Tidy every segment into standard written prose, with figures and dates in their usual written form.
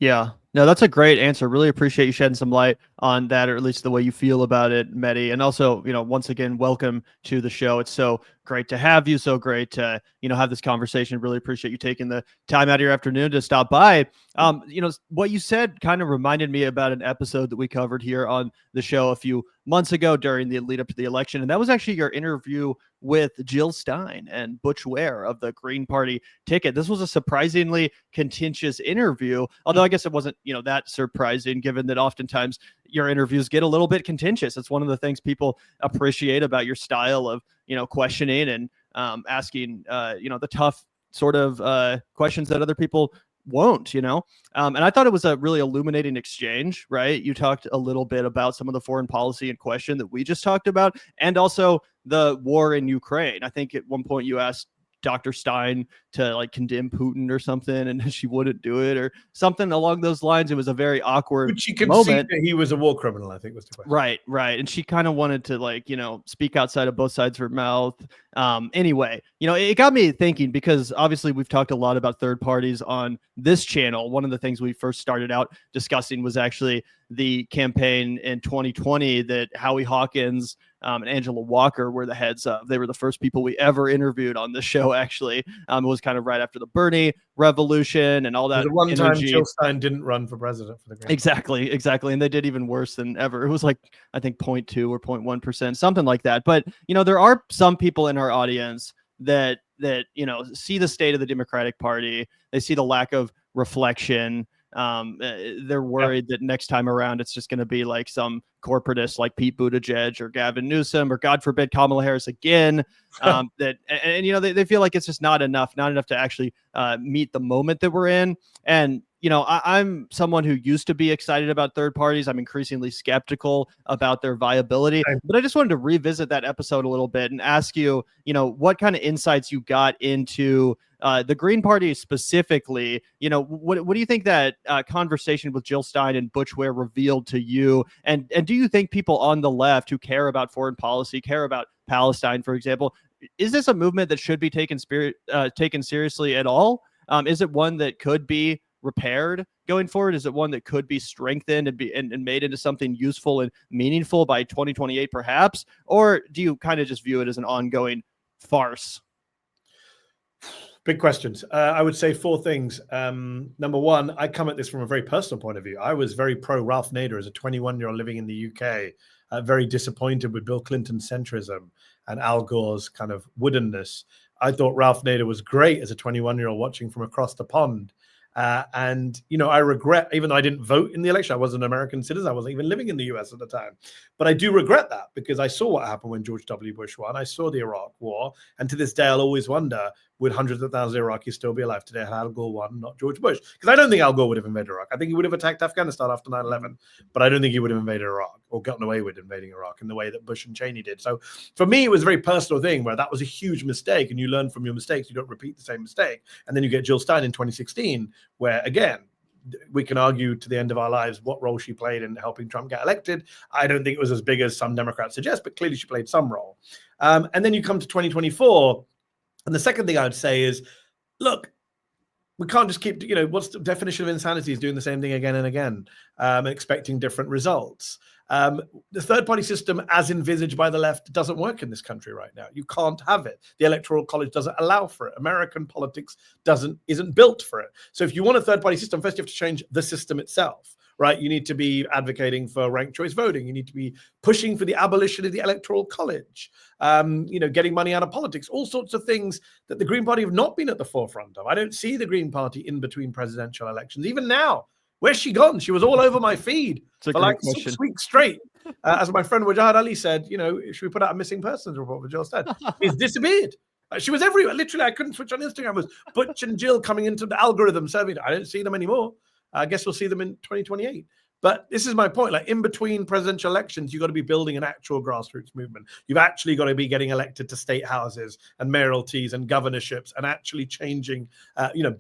Yeah. No, that's a great answer. Really appreciate you shedding some light on that, or at least the way you feel about it, Mehdi. And also, once again, welcome to the show. It's so great to have you. So great to, have this conversation. Really appreciate you taking the time out of your afternoon to stop by. What you said kind of reminded me about an episode that we covered here on the show a few months ago during the lead up to the election. And that was actually your interview with Jill Stein and Butch Ware of the Green Party ticket. This was a surprisingly contentious interview, although I guess it wasn't, that surprising given that oftentimes your interviews get a little bit contentious. It's one of the things people appreciate about your style of, questioning and asking, the tough sort of questions that other people won't, and I thought it was a really illuminating exchange, right? You talked a little bit about some of the foreign policy in question that we just talked about, and also the war in Ukraine. I think at one point you asked Dr. Stein to like condemn Putin or something, and she wouldn't do it or something along those lines. It was a very awkward Would she concede moment. that he was a war criminal, I think was the question. Right. And she kind of wanted to speak outside of both sides of her mouth. Anyway, it got me thinking because obviously we've talked a lot about third parties on this channel. One of the things we first started out discussing was actually the campaign in 2020 that Howie Hawkins and Angela Walker were the heads of. They were the first people we ever interviewed on the show, actually. It was kind of right after the Bernie revolution and all that. The one energy. time Jill Stein didn't run for president for the Green Exactly. And they did even worse than ever. It was like, I think 0.2 or 0.1%, something like that. But, there are some people in our audience that see the state of the Democratic Party. They see the lack of reflection. They're worried that next time around it's just going to be like some corporatist like Pete Buttigieg or Gavin Newsom or God forbid Kamala Harris again. They feel like it's just not enough to actually meet the moment that we're in. And I'm someone who used to be excited about third parties. I'm increasingly skeptical about their viability, but I just wanted to revisit that episode a little bit and ask you, what kind of insights you got into the Green Party specifically. What do you think that conversation with Jill Stein and Butch Ware revealed to you? And do you think people on the left who care about foreign policy, care about Palestine, for example, is this a movement that should be taken seriously at all? Is it one that could be repaired going forward? Is it one that could be strengthened and made into something useful and meaningful by 2028 perhaps? Or do you kind of just view it as an ongoing farce? Big questions. I would say four things. Number one, I come at this from a very personal point of view. I was very pro Ralph Nader as a 21-year-old living in the UK, very disappointed with Bill Clinton's centrism and Al Gore's kind of woodenness. I thought Ralph Nader was great as a 21-year-old watching from across the pond. I regret, even though I didn't vote in the election, I was an American citizen. I wasn't even living in the US at the time. But I do regret that because I saw what happened when George W. Bush won. I saw the Iraq war. And to this day, I'll always wonder, would hundreds of thousands of Iraqis still be alive today had Al Gore won, not George Bush? Because I don't think Al Gore would have invaded Iraq. I think he would have attacked Afghanistan after 9/11, but I don't think he would have invaded Iraq or gotten away with invading Iraq in the way that Bush and Cheney did. So for me, it was a very personal thing where that was a huge mistake, and you learn from your mistakes. You don't repeat the same mistake. And then you get Jill Stein in 2016, where again, we can argue to the end of our lives what role she played in helping Trump get elected. I don't think it was as big as some Democrats suggest, but clearly she played some role. And then you come to 2024. And the second thing I would say is, look, we can't just keep, what's the definition of insanity is doing the same thing again and again, expecting different results. The third party system as envisaged by the left doesn't work in this country right now. You can't have it. The Electoral College doesn't allow for it. American politics isn't built for it. So if you want a third party system, first you have to change the system itself, right? You need to be advocating for ranked choice voting. You need to be pushing for the abolition of the Electoral College, getting money out of politics, all sorts of things that the Green Party have not been at the forefront of. I don't see the Green Party in between presidential elections. Even now, where's she gone? She was all over my feed for like 6 weeks straight. As my friend Wajad Ali said, should we put out a missing persons report for Jill Stein? She's disappeared. She was everywhere. Literally, I couldn't switch on Instagram. It was Butch and Jill coming into the algorithm serving. I don't see them anymore. I guess we'll see them in 2028. But this is my point. Like in between presidential elections, you've got to be building an actual grassroots movement. You've actually got to be getting elected to state houses and mayoralties and governorships and actually changing,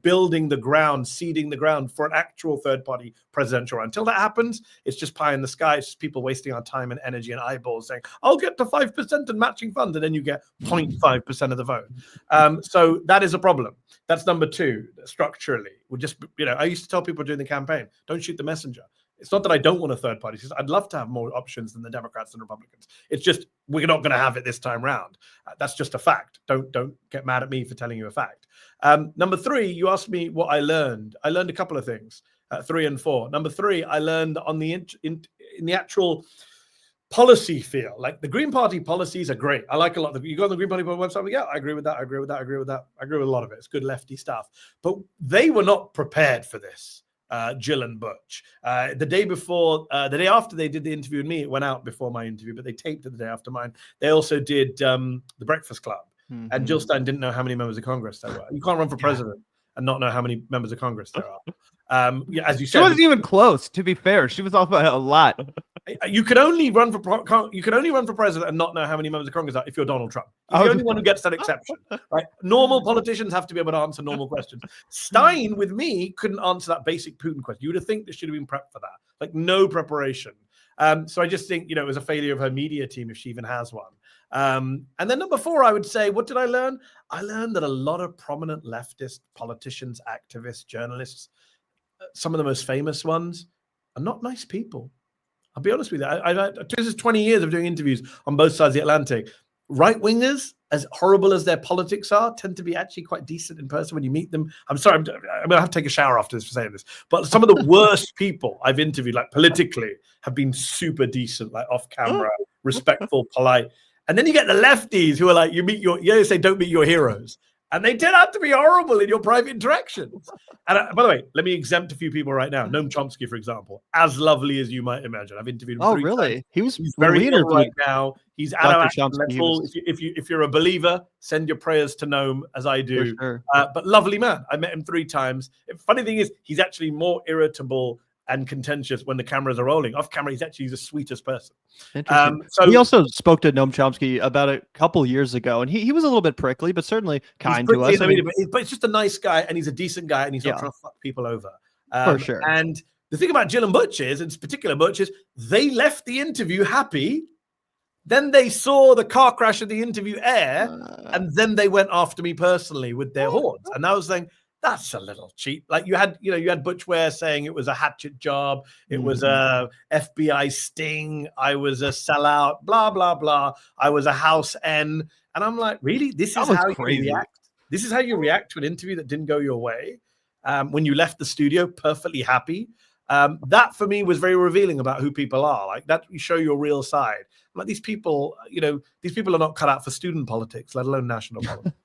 building the ground, seeding the ground for an actual third party presidential run. Until that happens, it's just pie in the sky. It's just people wasting our time and energy and eyeballs saying, I'll get to 5% and matching funds. And then you get 0.5% of the vote. So that is a problem. That's number two, structurally. We just, I used to tell people during the campaign, don't shoot the messenger. It's not that I don't want a third party. It's just I'd love to have more options than the Democrats and Republicans. It's just we're not going to have it this time round. That's just a fact. Don't get mad at me for telling you a fact. Number three, you asked me what I learned. I learned a couple of things, 3 and 4. Number 3, I learned on in the actual policy field. Like the Green Party policies are great. I like a lot of them. You go on the Green Party website, yeah, I agree with that. I agree with that. I agree with that. I agree with a lot of it. It's good lefty stuff. But they were not prepared for this. Jill and Butch. The day after they did the interview with me, it went out before my interview, but they taped it the day after mine. They also did the Breakfast Club. Mm-hmm. And Jill Stein didn't know how many members of Congress there were. You can't run for president and not know how many members of Congress there are. As you said, she wasn't even close. To be fair, she was off by a lot. You can only run for president and not know how many members of Congress are if you're Donald Trump. You're the only one who gets that exception. Right? Normal politicians have to be able to answer normal questions. Stein, with me, couldn't answer that basic Putin question. You would have think that should have been prepped for that. Like no preparation. So I just think it was a failure of her media team if she even has one. And then number 4, I would say, what did I learn? I learned that a lot of prominent leftist politicians, activists, journalists, some of the most famous ones, are not nice people. I'll be honest with you. This is 20 years of doing interviews on both sides of the Atlantic. Right-wingers, as horrible as their politics are, tend to be actually quite decent in person when you meet them. I'm sorry, I'm going to have to take a shower after this for saying this. But some of the worst people I've interviewed, like politically, have been super decent, like off camera, respectful, polite. And then you get the lefties who are like, you say don't meet your heroes. And they turn out to be horrible in your private interactions. And by the way, let me exempt a few people right now. Noam Chomsky, for example, as lovely as you might imagine. I've interviewed him 3 times. He's very ill right now. He's at our level. If you're a believer, send your prayers to Noam, as I do. Sure. But lovely man. I met him 3 times. Funny thing is, he's actually more irritable and contentious when the cameras are rolling. Off camera, he's the sweetest person. So we also spoke to Noam Chomsky about a couple years ago, and he was a little bit prickly, but certainly kind to us. But it's just a nice guy, and he's a decent guy, and he's not trying to fuck people over. For sure. And the thing about Jill and Butch is, in particular Butch, is they left the interview happy. Then they saw the car crash of the interview air, and then they went after me personally with their horns. And I was saying, that's a little cheap. Like you had Butch Ware saying it was a hatchet job. It was a FBI sting. I was a sellout, blah, blah, blah. I was a house N. And I'm like, really? This is how you react? This is how you react to an interview that didn't go your way? When you left the studio perfectly happy? That for me was very revealing about who people are. Like that, you show your real side. Like these people are not cut out for student politics, let alone national politics.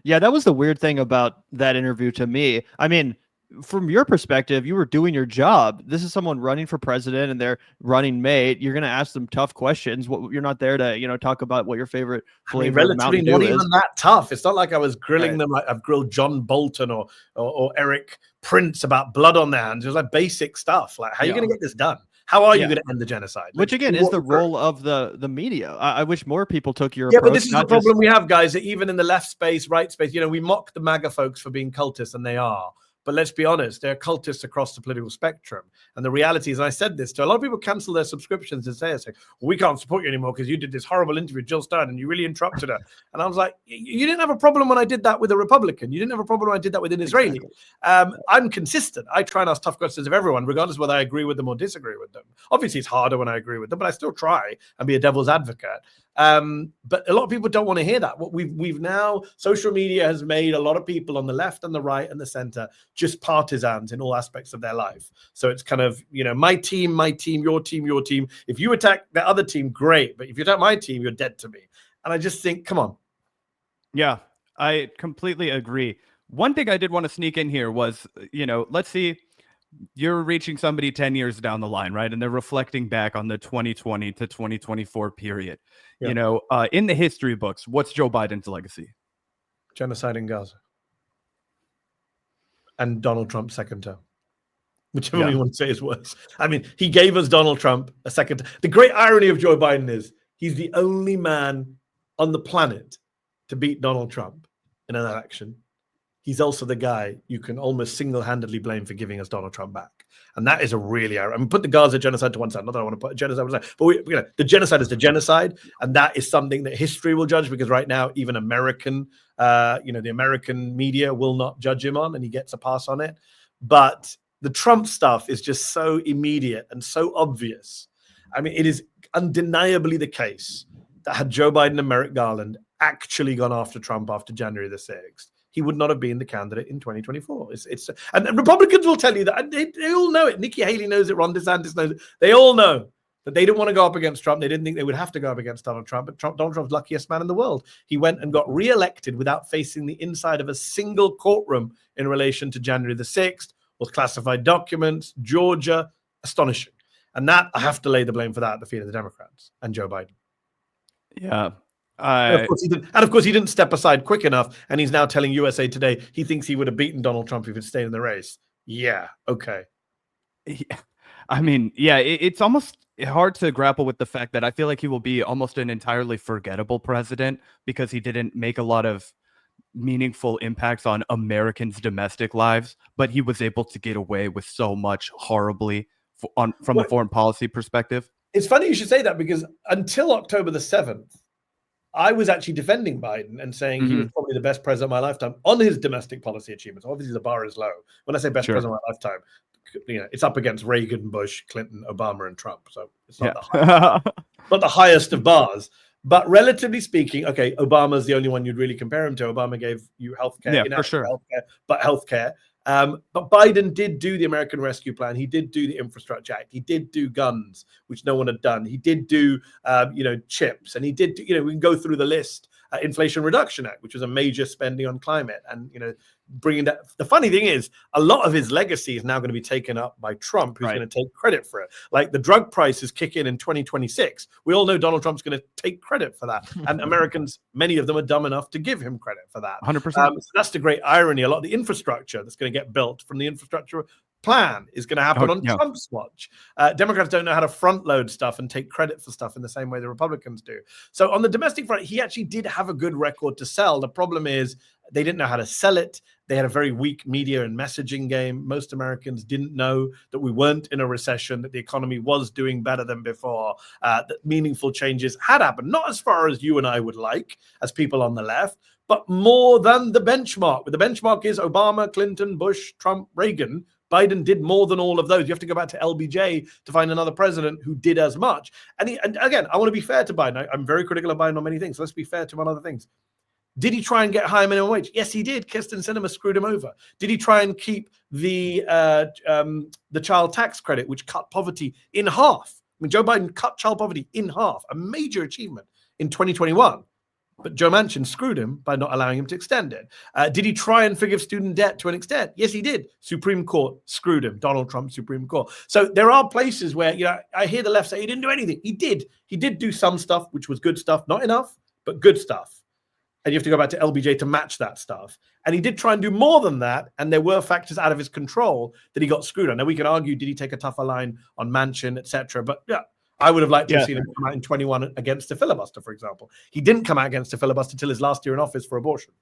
Yeah, that was the weird thing about that interview to me. I mean, from your perspective, you were doing your job. This is someone running for president and their running mate. You're going to ask them tough questions. You're not there to, talk about what your favorite flavor of Mountain Dew not is. Even that tough. It's not like I was grilling them like I've grilled John Bolton or Eric Prince about blood on their hands. It was like basic stuff. Like, how are you going to get this done? How are you going to end the genocide? Which again is the role of the media. I wish more people took your approach. But this is the problem we have, guys, that even in the left space, right space, we mock the MAGA folks for being cultists, and they are. But let's be honest, they're cultists across the political spectrum. And the reality is, and I said this to a lot of people, cancel their subscriptions and say, we can't support you anymore because you did this horrible interview with Jill Stein and you really interrupted her. And I was like, you didn't have a problem when I did that with a Republican. You didn't have a problem when I did that with an Israeli. Exactly. I'm consistent. I try and ask tough questions of everyone, regardless of whether I agree with them or disagree with them. Obviously, it's harder when I agree with them, but I still try and be a devil's advocate. But a lot of people don't want to hear that. What we've now, social media has made a lot of people on the left and the right and the center just partisans in all aspects of their life. So it's kind of, my team, your team. If you attack the other team, great. But if you attack my team, you're dead to me. And I just think, come on. Yeah, I completely agree. One thing I did want to sneak in here was, let's see, you're reaching somebody 10 years down the line, right? And they're reflecting back on the 2020 to 2024 period. Yeah. In the history books, what's Joe Biden's legacy? Genocide in Gaza. And Donald Trump's second term. whichever one you want to say is worse. I mean, he gave us Donald Trump a second. The great irony of Joe Biden is he's the only man on the planet to beat Donald Trump in an election. He's also the guy you can almost single-handedly blame for giving us Donald Trump back. And that is a really, I mean, put the Gaza genocide to one side. Not that I want to put genocide to one side, but the genocide is the genocide. And that is something that history will judge, because right now, even American, the American media will not judge him on, and he gets a pass on it. But the Trump stuff is just so immediate and so obvious. I mean, it is undeniably the case that had Joe Biden and Merrick Garland actually gone after Trump after January the 6th, he would not have been the candidate in 2024. And Republicans will tell you that. They all know it. Nikki Haley knows it. Ron DeSantis knows it. They all know that they didn't want to go up against Trump. They didn't think they would have to go up against Donald Trump. But Donald Trump's luckiest man in the world. He went and got reelected without facing the inside of a single courtroom in relation to January the 6th, with classified documents, Georgia. Astonishing. And that, I have to lay the blame for that at the feet of the Democrats and Joe Biden. Yeah. And of course, he didn't step aside quick enough, and he's now telling USA Today he thinks he would have beaten Donald Trump if he'd stayed in the race. Yeah, okay. Yeah. I mean, yeah, it's almost hard to grapple with the fact that I feel like he will be almost an entirely forgettable president because he didn't make a lot of meaningful impacts on Americans' domestic lives, but he was able to get away with so much horribly from a foreign policy perspective. It's funny you should say that, because until October the 7th, I was actually defending Biden and saying he was probably the best president of my lifetime on his domestic policy achievements. Obviously, the bar is low. When I say best president of my lifetime, it's up against Reagan, Bush, Clinton, Obama, and Trump. So it's not, not the highest of bars. But relatively speaking, okay, Obama's the only one you'd really compare him to. Obama gave you healthcare, for sure, but healthcare. But Biden did do the American Rescue Plan. He did do the Infrastructure Act. He did do guns, which no one had done. He did do, chips, and he did do, we can go through the list. Inflation Reduction Act, which was a major spending on climate, and bringing that. The funny thing is, a lot of his legacy is now going to be taken up by Trump, who's going to take credit for it. Like the drug prices kick in 2026. We all know Donald Trump's going to take credit for that, and Americans, many of them, are dumb enough to give him credit for that. 100%. So that's the great irony. A lot of the infrastructure that's going to get built from the infrastructure plan is going to happen on Trump's watch. Democrats don't know how to front load stuff and take credit for stuff in the same way the Republicans do. So on the domestic front, he actually did have a good record to sell. The problem is they didn't know how to sell it. They had a very weak media and messaging game. Most Americans didn't know that we weren't in a recession, that the economy was doing better than before, that meaningful changes had happened, not as far as you and I would like as people on the left, but more than the benchmark. The benchmark is Obama, Clinton, Bush, Trump, Reagan. Biden did more than all of those. You have to go back to LBJ to find another president who did as much. And again, I want to be fair to Biden. I'm very critical of Biden on many things. So let's be fair to him on other things. Did he try and get higher minimum wage? Yes, he did. Kirsten Sinema screwed him over. Did he try and keep the child tax credit, which cut poverty in half? I mean, Joe Biden cut child poverty in half, a major achievement in 2021. But Joe Manchin screwed him by not allowing him to extend it. Did he try and forgive student debt to an extent? Yes, he did. Supreme Court screwed him. Donald Trump, Supreme Court. So there are places where, I hear the left say he didn't do anything. He did. He did do some stuff, which was good stuff. Not enough, but good stuff. And you have to go back to LBJ to match that stuff. And he did try and do more than that. And there were factors out of his control that he got screwed on. Now, we can argue, did he take a tougher line on Manchin, etc.? But yeah, I would have liked to have seen him come out in 21 against a filibuster, for example. He didn't come out against a filibuster until his last year in office for abortion.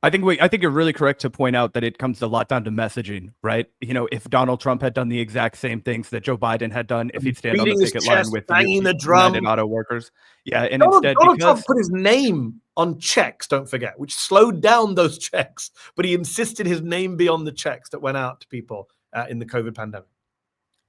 I think you're really correct to point out that it comes a lot down to messaging, right? If Donald Trump had done the exact same things that Joe Biden had done, if he'd stand on the picket line with banging the drum and auto workers, and Donald Trump put his name on checks, don't forget, which slowed down those checks, but he insisted his name be on the checks that went out to people in the COVID pandemic.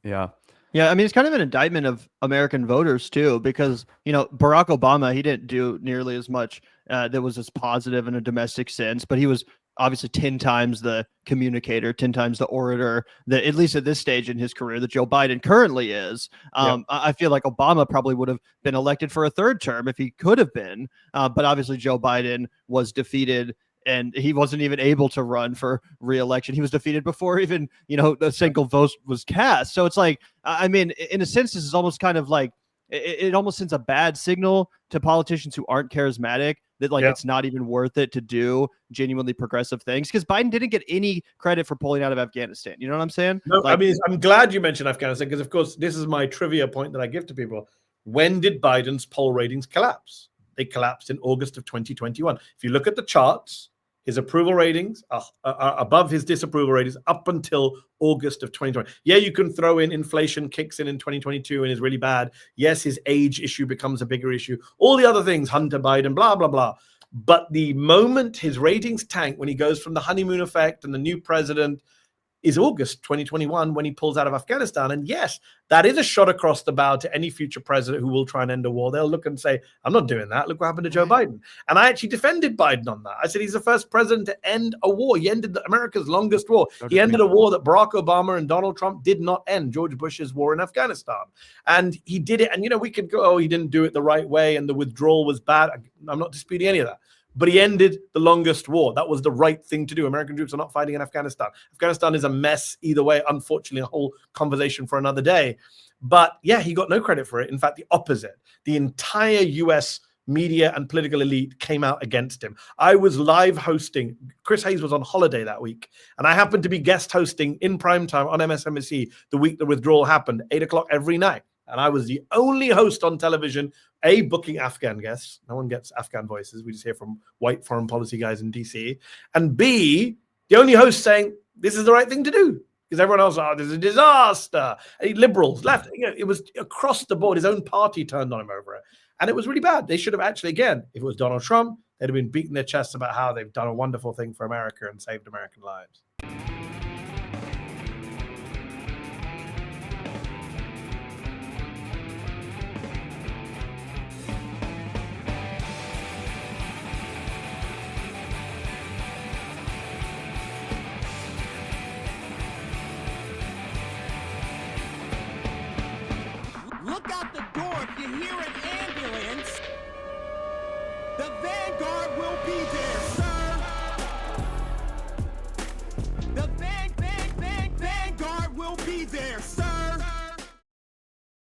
Yeah. Yeah, I mean, it's kind of an indictment of American voters, too, because, Barack Obama, he didn't do nearly as much that was as positive in a domestic sense, but he was obviously 10 times the communicator, 10 times the orator, that at least at this stage in his career that Joe Biden currently is. I feel like Obama probably would have been elected for a third term if he could have been, but obviously Joe Biden was defeated and he wasn't even able to run for re-election. He was defeated before even, a single vote was cast. So it's like, I mean, in a sense, this is almost kind of like, it almost sends a bad signal to politicians who aren't charismatic that like it's not even worth it to do genuinely progressive things, because Biden didn't get any credit for pulling out of Afghanistan. You know what I'm saying? No, like, I mean, I'm glad you mentioned Afghanistan, because of course this is my trivia point that I give to people. When did Biden's poll ratings collapse? They collapsed in August of 2021. If you look at the charts, his approval ratings are above his disapproval ratings up until August of 2020. Yeah, you can throw in inflation kicks in 2022 and is really bad. Yes, his age issue becomes a bigger issue. All the other things, Hunter Biden, blah, blah, blah. But the moment his ratings tank, when he goes from the honeymoon effect and the new president, is August 2021 when he pulls out of Afghanistan. And yes, that is a shot across the bow to any future president who will try and end a war. They'll look and say, I'm not doing that. Look what happened to Joe Biden. And I actually defended Biden on that. I said he's the first president to end a war. He ended America's longest war. He ended a war that Barack Obama and Donald Trump did not end, George Bush's war in Afghanistan. And he did it. And, you know, we could go, oh, he didn't do it the right way and the withdrawal was bad. I'm not disputing any of that. But he ended the longest war. That was the right thing to do. American troops are not fighting in Afghanistan. Afghanistan is a mess either way. Unfortunately, a whole conversation for another day. But yeah, he got no credit for it. In fact, the opposite. The entire US media and political elite came out against him. I was live hosting. Chris Hayes was on holiday that week, and I happened to be guest hosting in primetime on MSNBC the week the withdrawal happened, 8 o'clock every night. And I was the only host on television, A, booking Afghan guests. No one gets Afghan voices. We just hear from white foreign policy guys in DC. And B, the only host saying, this is the right thing to do. Because everyone else, oh, this is a disaster. And liberals, left. You know, it was across the board. His own party turned on him over it. And it was really bad. They should have actually, again, if it was Donald Trump, they'd have been beating their chests about how they've done a wonderful thing for America and saved American lives. Look out the door if you hear an ambulance. The Vanguard will be there, sir.